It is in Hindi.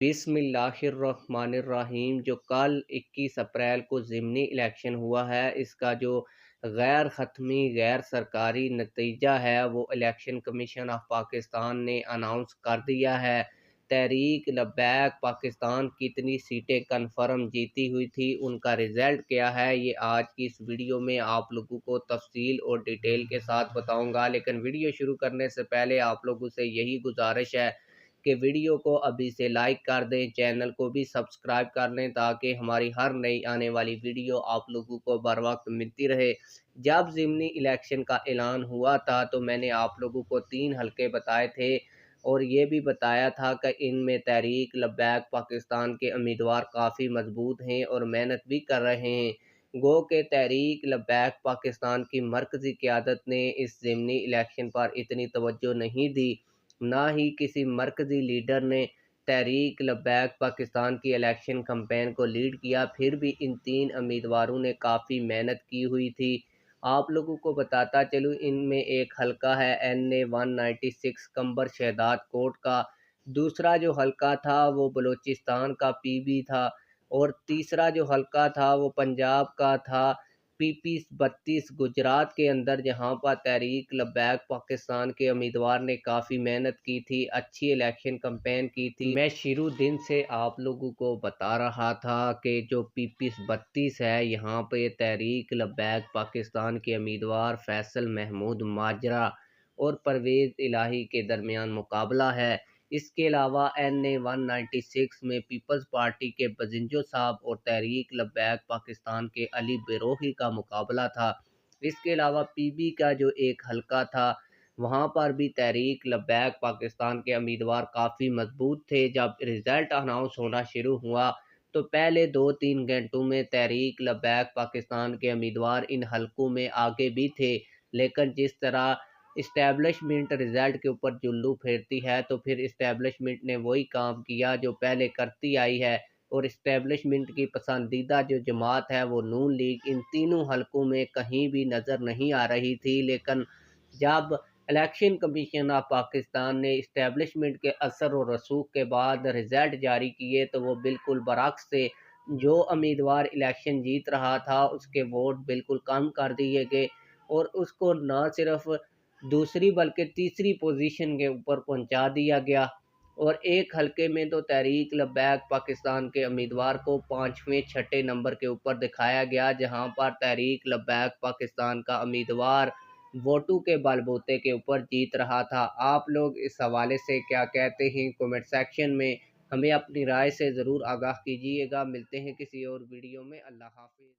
बिस्मिल्लाहिर्रहमानिर्रहीम। जो कल 21 अप्रैल को ज़िमनी इलेक्शन हुआ है, इसका जो गैर ख़त्मी गैर सरकारी नतीजा है वो इलेक्शन कमीशन ऑफ पाकिस्तान ने अनाउंस कर दिया है। तहरीक लब्बैक पाकिस्तान कितनी सीटें कन्फर्म जीती हुई थी, उनका रिज़ल्ट क्या है, ये आज की इस वीडियो में आप लोगों को तफसील और डिटेल के साथ बताऊंगा। लेकिन वीडियो शुरू करने से पहले आप लोगों से यही गुजारिश है कि वीडियो को अभी से लाइक कर दें, चैनल को भी सब्सक्राइब कर लें ताकि हमारी हर नई आने वाली वीडियो आप लोगों को बर वक्त मिलती रहे। जब ज़िमनी इलेक्शन का ऐलान हुआ था तो मैंने आप लोगों को 3 हलके बताए थे और ये भी बताया था कि इनमें तहरीक लब्बैक पाकिस्तान के उम्मीदवार काफ़ी मजबूत हैं और मेहनत भी कर रहे हैं। गो के तहरीक लब्बैक पाकिस्तान की मरकज़ी क़यादत ने इस ज़िमनी इलेक्शन पर इतनी तवज्जो नहीं दी, ना ही किसी मरकज़ी लीडर ने तहरीक लब्बैक पाकिस्तान की इलेक्शन कैंपेन को लीड किया। फिर भी इन 3 उम्मीदवारों ने काफ़ी मेहनत की हुई थी। आप लोगों को बताता चलूँ, इनमें एक हलका है NA 196 कंबर शहदाद कोट का, दूसरा जो हलका था वो बलूचिस्तान का PB था और तीसरा जो हलका था वो पंजाब का था PP 32 गुजरात के अंदर, जहां पर तहरीक लब्बैक पाकिस्तान के उम्मीदवार ने काफ़ी मेहनत की थी, अच्छी इलेक्शन कैंपेन की थी। मैं शुरू दिन से आप लोगों को बता रहा था कि जो PP 32 है, यहाँ पे तहरीक लब्बैक पाकिस्तान के उम्मीदवार फैसल महमूद माजरा और परवेज़ इलाही के दरमियान मुकाबला है। इसके अलावा NA 196 में पीपल्स पार्टी के बजिंजो साहब और तहरीक लब्बैक पाकिस्तान के अली बिरोही का मुकाबला था। इसके अलावा PB का जो एक हलका था, वहाँ पर भी तहरीक लब्बैक पाकिस्तान के उम्मीदवार काफ़ी मजबूत थे। जब रिज़ल्ट अनाउंस होना शुरू हुआ तो पहले 2-3 घंटों में तहरीक लब्बैक पाकिस्तान के उम्मीदवार इन हलकों में आगे भी थे, लेकिन जिस तरह इस्टेब्लिशमेंट रिज़ल्ट के ऊपर जुल्लू फेरती है, तो फिर इस्टेब्लिशमेंट ने वही काम किया जो पहले करती आई है और इस्टेब्लिशमेंट की पसंदीदा जो जमात है वो नून लीग इन तीनों हलकों में कहीं भी नज़र नहीं आ रही थी। लेकिन जब इलेक्शन कमीशन ऑफ पाकिस्तान ने इस्टेब्लिशमेंट के असर और रसूख के बाद रिज़ल्ट जारी किए तो वो बिल्कुल बरअक्स से जो उम्मीदवार इलेक्शन जीत रहा था उसके वोट बिल्कुल कम कर दिए गए और उसको न सिर्फ दूसरी बल्कि तीसरी पोजीशन के ऊपर पहुंचा दिया गया। और एक हलके में तो तहरीक लब्बैक पाकिस्तान के उम्मीदवार को 5वें 6ठे नंबर के ऊपर दिखाया गया, जहां पर तहरीक लब्बैक पाकिस्तान का उम्मीदवार वोटों के बलबूते के ऊपर जीत रहा था। आप लोग इस हवाले से क्या कहते हैं, कमेंट सेक्शन में हमें अपनी राय से ज़रूर आगाह कीजिएगा। मिलते हैं किसी और वीडियो में। अल्लाह हाफिज़।